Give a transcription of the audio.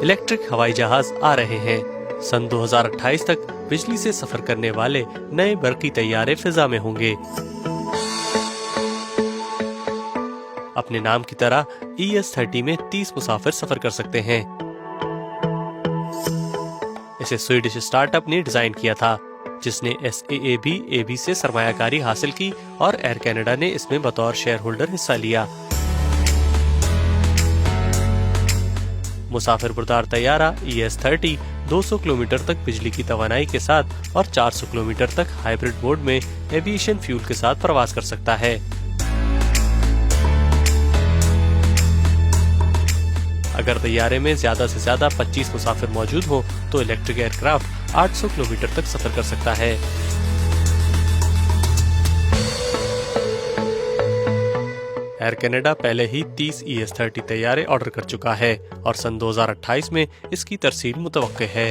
Electric हवाई जहाज आ रहे हैं। सन 2028 तक बिजली से सफर करने वाले नए बरकी तैयारे फिजा में होंगे। अपने नाम की तरह ES-30 में 30 मुसाफिर सफर कर सकते हैं। इसे स्वीडिश स्टार्टअप ने डिजाइन किया था, जिसने SAAB से सरमायाकारी हासिल की और एयर कनाडा ने इसमें बतौर शेयर होल्डर हिस्सा लिया। मुसाफिर बरदार तैयारा ES-30 200 किलोमीटर तक बिजली की तवानाई के साथ और 400 किलोमीटर तक हाइब्रिड मोड में एविएशन फ्यूल के साथ प्रवास कर सकता है। अगर तैयारे में ज्यादा से ज्यादा 25 मुसाफिर मौजूद हो तो इलेक्ट्रिक एयरक्राफ्ट 800 किलोमीटर तक सफर कर सकता है। एयर कनाडा पहले ही 30 ES-30 तैयारे ऑर्डर कर चुका है और सन 2028 में इसकी तरसील मुतवक्के है।